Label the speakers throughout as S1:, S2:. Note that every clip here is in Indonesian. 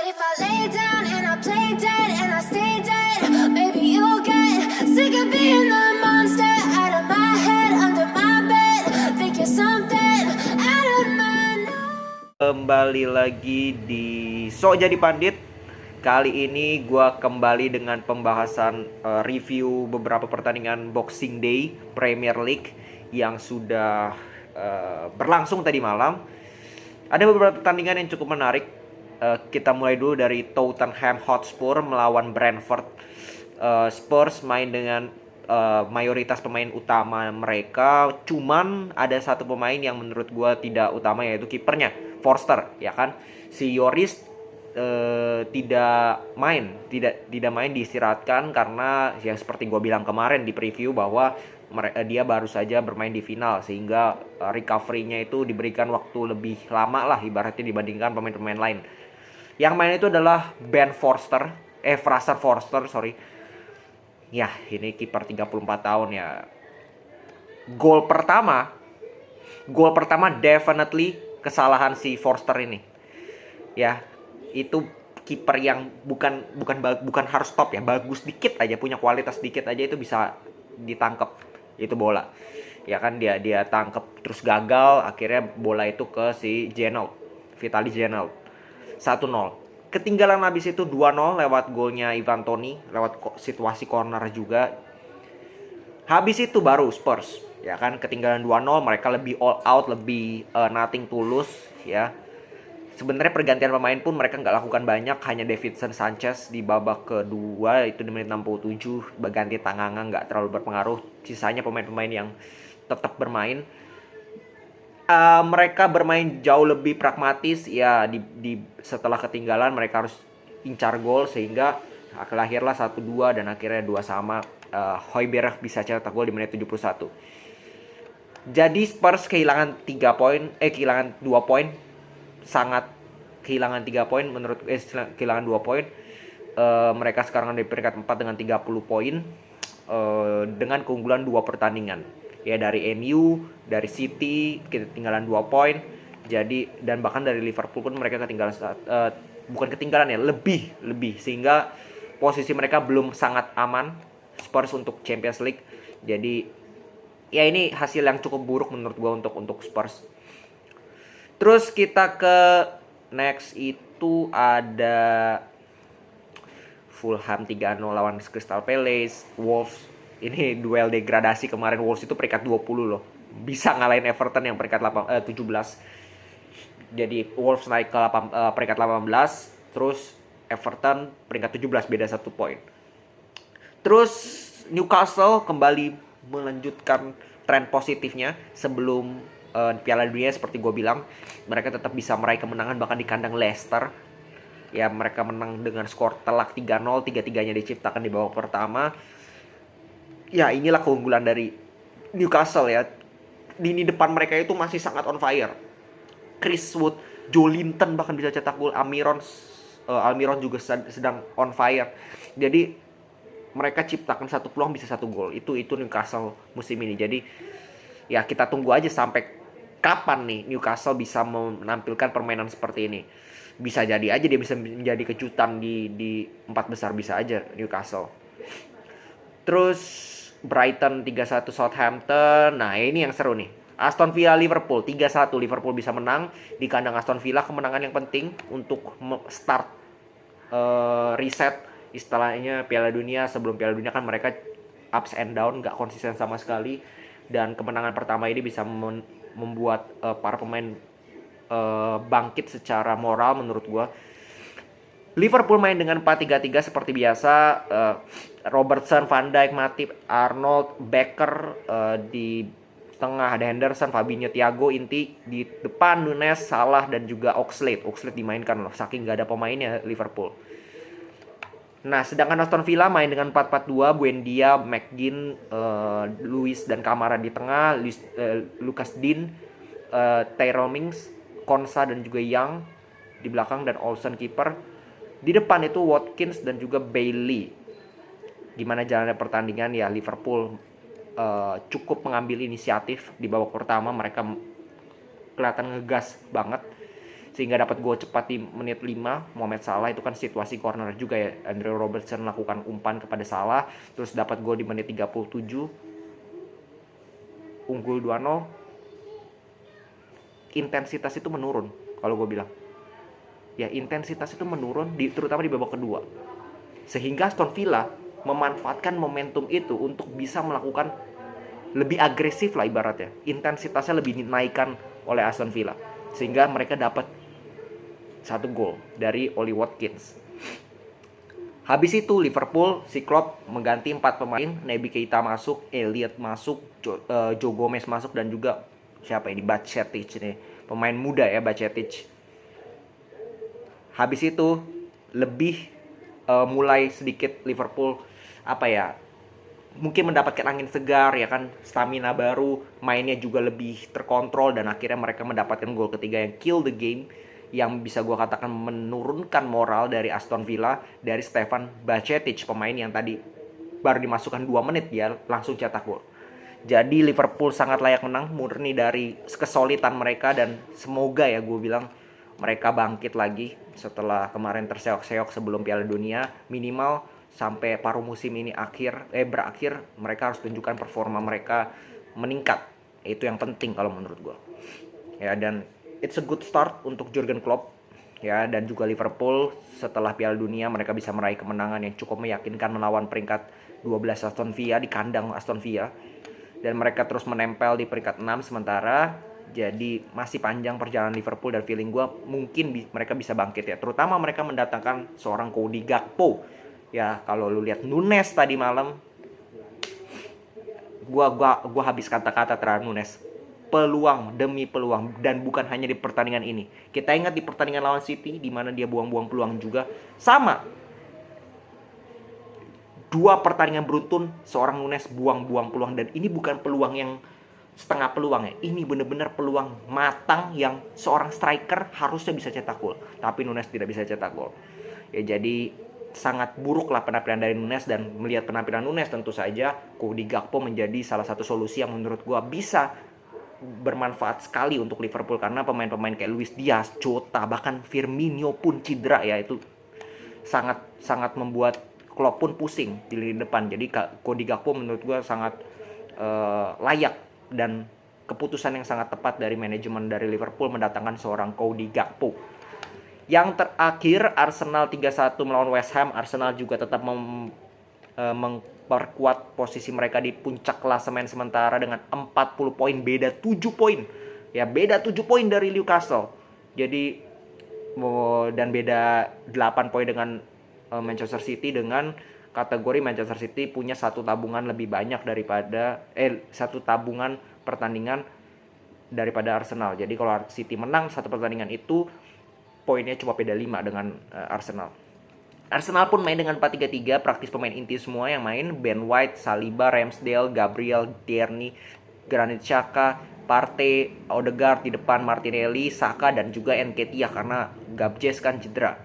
S1: if I lay down and I play dead and I stay dead, maybe you'll get sick of being the monster out of my head, under my bed. Think you're something out of my nose.
S2: Kembali lagi di So Jadi Pandit. Kali ini gue kembali dengan pembahasan review beberapa pertandingan Boxing Day Premier League yang sudah berlangsung tadi malam. Ada beberapa pertandingan yang cukup menarik. Kita mulai dulu dari Tottenham Hotspur melawan Brentford. Spurs main dengan mayoritas pemain utama mereka, cuman ada satu pemain yang menurut gue tidak utama, yaitu kipernya Forster, ya kan. Si Yoris tidak main diistirahatkan karena ya seperti gue bilang kemarin di preview bahwa dia baru saja bermain di final, sehingga recovery-nya itu diberikan waktu lebih lama lah ibaratnya dibandingkan pemain-pemain lain. Yang main itu adalah Fraser Forster, sorry. Ya, ini kiper 34 tahun ya. Gol pertama definitely kesalahan si Forster ini. Ya, itu kiper yang bukan harus top ya, bagus dikit aja, punya kualitas dikit aja itu bisa ditangkap itu bola. Ya kan, dia tangkap terus gagal, akhirnya bola itu ke si Vitaly Janelt. 1-0. Ketinggalan habis itu 2-0 lewat golnya Ivan Toney, lewat situasi corner juga. Habis itu baru Spurs, ya kan, ketinggalan 2-0, mereka lebih all out, lebih nothing tulus ya. Sebenarnya pergantian pemain pun mereka nggak lakukan banyak, hanya Davinson Sanchez di babak kedua itu di menit 67 berganti Tanganga, nggak terlalu berpengaruh. Sisanya pemain-pemain yang tetap bermain. Mereka bermain jauh lebih pragmatis ya, setelah ketinggalan mereka harus incar gol, sehingga lahirlah 1-2 dan akhirnya 2-2. Højbjerg bisa cetak gol di menit 71. Jadi Spurs kehilangan 2 poin. Sangat kehilangan 3 poin kehilangan 2 poin. Mereka sekarang di peringkat 4 dengan 30 poin, dengan keunggulan 2 pertandingan. Ya, dari MU, dari City ketinggalan 2 poin. Jadi, dan bahkan dari Liverpool pun mereka ketinggalan lebih, sehingga posisi mereka belum sangat aman Spurs untuk Champions League. Jadi ya, ini hasil yang cukup buruk menurut gue untuk Spurs. Terus kita ke next, itu ada Fulham 3-0 lawan Crystal Palace. Wolves, ini duel degradasi kemarin. Wolves itu peringkat 20 loh, bisa ngalahin Everton yang peringkat 17. Jadi Wolves naik ke peringkat 18, terus Everton peringkat 17, beda 1 poin. Terus Newcastle kembali melanjutkan tren positifnya sebelum Piala Dunia. Seperti gue bilang, mereka tetap bisa meraih kemenangan bahkan di kandang Leicester. Ya, mereka menang dengan skor telak 3-0, 3-3-nya diciptakan di babak pertama. Ya, inilah keunggulan dari Newcastle ya. Lini depan mereka itu masih sangat on fire. Chris Wood, Joelinton bahkan bisa cetak gol. Almiron juga sedang on fire. Jadi mereka ciptakan 1 peluang bisa 1 gol. Itu Newcastle musim ini. Jadi ya, kita tunggu aja sampai kapan nih Newcastle bisa menampilkan permainan seperti ini. Bisa jadi aja dia bisa menjadi kejutan di 4 besar, bisa aja Newcastle. Terus Brighton 3-1 Southampton. Nah, ini yang seru nih. Aston Villa Liverpool 3-1. Liverpool bisa menang di kandang Aston Villa, kemenangan yang penting untuk start reset istilahnya Piala Dunia. Sebelum Piala Dunia kan mereka ups and down, gak konsisten sama sekali. Dan kemenangan pertama ini bisa membuat para pemain bangkit secara moral menurut gue. Liverpool main dengan 4-3-3 seperti biasa. Robertson, Van Dijk, Matip, Arnold, Becker. Di tengah ada Henderson, Fabinho, Thiago, inti. Di depan Nunes, Salah, dan juga Oxlade. Oxlade dimainkan loh, saking gak ada pemainnya Liverpool. Nah, sedangkan Aston Villa main dengan 4-4-2. Buendia, McGinn, Luis, dan Kamara di tengah. Lucas Digne, Tyrell Mings, Konsa, dan juga Young di belakang, dan Olsen kiper. Di depan itu Watkins dan juga Bailey. Gimana jalannya pertandingan ya, Liverpool cukup mengambil inisiatif di babak pertama. Mereka kelihatan ngegas banget, sehingga dapat gol cepat di menit 5. Mohamed Salah itu kan situasi corner juga ya, Andrew Robertson melakukan umpan kepada Salah, terus dapat gol di menit 37, unggul 2-0. Intensitas itu menurun kalau gue bilang ya, intensitas itu menurun terutama di babak kedua, sehingga Aston Villa memanfaatkan momentum itu untuk bisa melakukan lebih agresif lah ibaratnya, intensitasnya lebih dinaikkan oleh Aston Villa, sehingga mereka dapat 1 gol dari Oli Watkins. Habis itu Liverpool, si Klopp mengganti 4 pemain, Naby Keita masuk, Elliot masuk, Joe Gomez masuk, dan juga siapa ini, Bajcetic nih, pemain muda ya, Bajcetic. Habis itu lebih mulai sedikit Liverpool mungkin mendapatkan angin segar ya kan, stamina baru, mainnya juga lebih terkontrol, dan akhirnya mereka mendapatkan gol ketiga yang kill the game, yang bisa gue katakan menurunkan moral dari Aston Villa, dari Stefan Bajcetic, pemain yang tadi baru dimasukkan 2 menit dia langsung cetak gol. Jadi Liverpool sangat layak menang, murni dari kesolidan mereka, dan semoga ya gue bilang mereka bangkit lagi setelah kemarin terseok-seok sebelum Piala Dunia. Minimal sampai paruh musim ini berakhir, mereka harus tunjukkan performa mereka meningkat. Itu yang penting kalau menurut gue. Ya, dan it's a good start untuk Jurgen Klopp ya, dan juga Liverpool setelah Piala Dunia mereka bisa meraih kemenangan yang cukup meyakinkan melawan peringkat 12 Aston Villa di kandang Aston Villa, dan mereka terus menempel di peringkat 6 sementara. Jadi masih panjang perjalanan Liverpool, dan feeling gue mungkin mereka bisa bangkit ya, terutama mereka mendatangkan seorang Cody Gakpo ya. Kalau lu lihat Nunes tadi malam, gua habis kata-kata terhadap Nunes. Peluang demi peluang, dan bukan hanya di pertandingan ini. Kita ingat di pertandingan lawan City di mana dia buang-buang peluang juga. Sama, 2 pertandingan beruntun seorang Nunes buang-buang peluang, dan ini bukan peluang yang setengah peluang ya. Ini benar-benar peluang matang yang seorang striker harusnya bisa cetak gol, tapi Nunes tidak bisa cetak gol. Ya, jadi sangat buruk lah penampilan dari Nunes, dan melihat penampilan Nunes tentu saja Cody Gakpo menjadi salah satu solusi yang menurut gua bisa bermanfaat sekali untuk Liverpool, karena pemain-pemain kayak Luis Diaz, Jota, bahkan Firmino pun cedera ya. Itu sangat membuat Klopp pun pusing di lini depan. Jadi Cody Gakpo menurut gua sangat layak, dan keputusan yang sangat tepat dari manajemen dari Liverpool mendatangkan seorang Cody Gakpo. Yang terakhir, Arsenal 3-1 melawan West Ham. Arsenal juga tetap memperkuat posisi mereka di puncak klasemen sementara dengan 40 poin, beda 7 poin. Ya, beda 7 poin dari Newcastle. Jadi dan beda 8 poin dengan Manchester City, dengan kategori Manchester City punya 1 tabungan lebih banyak daripada 1 tabungan pertandingan daripada Arsenal. Jadi kalau City menang 1 pertandingan itu, poinnya cuma beda 5 dengan Arsenal. Arsenal pun main dengan 4-3-3, praktis pemain inti semua yang main. Ben White, Saliba, Ramsdale, Gabriel, Tierney, Granit Xhaka, Partey, Odegaard di depan, Martinelli, Saka, dan juga Nketiah karena Gabjes kan cedera.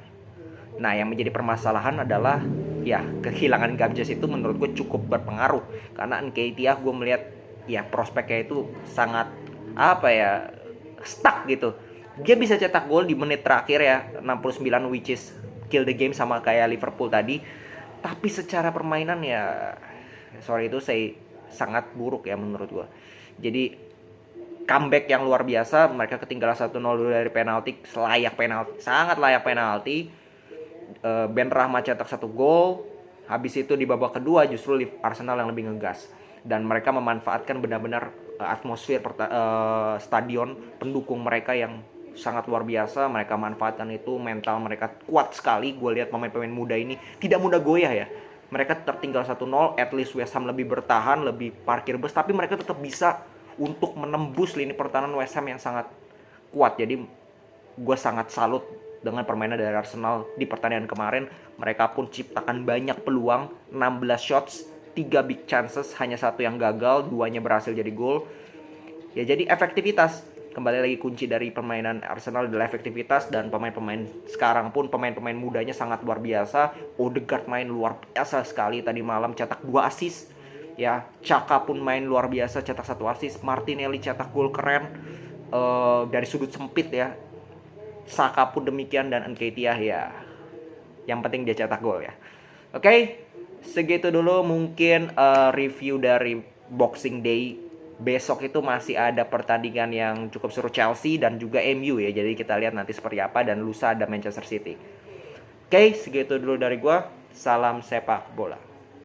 S2: Nah, yang menjadi permasalahan adalah ya kehilangan Gabjes itu menurut gue cukup berpengaruh, karena Nketiah gue melihat ya prospeknya itu sangat stuck gitu. Dia bisa cetak gol di menit terakhir ya 69, which is kill the game sama kayak Liverpool tadi, tapi secara permainan ya itu sangat buruk ya menurut gue. Jadi comeback yang luar biasa, mereka ketinggalan 1-0 dari penalti, sangat layak penalti. Ben Rahma cetak 1 gol. Habis itu di babak kedua justru Arsenal yang lebih ngegas, dan mereka memanfaatkan benar-benar atmosfer stadion, pendukung mereka yang sangat luar biasa. Mereka manfaatkan itu, mental mereka kuat sekali. Gue lihat pemain-pemain muda ini tidak mudah goyah ya. Mereka tertinggal 1-0, at least West Ham lebih bertahan, lebih parkir bus, tapi mereka tetap bisa untuk menembus lini pertahanan West Ham yang sangat kuat. Jadi gue sangat salut dengan permainan dari Arsenal di pertandingan kemarin. Mereka pun ciptakan banyak peluang, 16 shots, 3 big chances, hanya 1 yang gagal, 2-nya berhasil jadi gol. Ya, jadi efektivitas. Kembali lagi kunci dari permainan Arsenal adalah efektivitas, dan pemain-pemain sekarang pun pemain-pemain mudanya sangat luar biasa. Odegaard main luar biasa sekali tadi malam, cetak 2 assist. Ya, Xhaka pun main luar biasa, cetak 1 assist. Martinelli cetak gol keren dari sudut sempit ya. Saka pun demikian, dan Nketiah ya yang penting dia cetak gol ya. Oke, segitu dulu mungkin review dari Boxing Day. Besok itu masih ada pertandingan yang cukup seru, Chelsea dan juga MU ya. Jadi kita lihat nanti seperti apa, dan lusa ada Manchester City. Oke, segitu dulu dari gua. Salam sepak bola.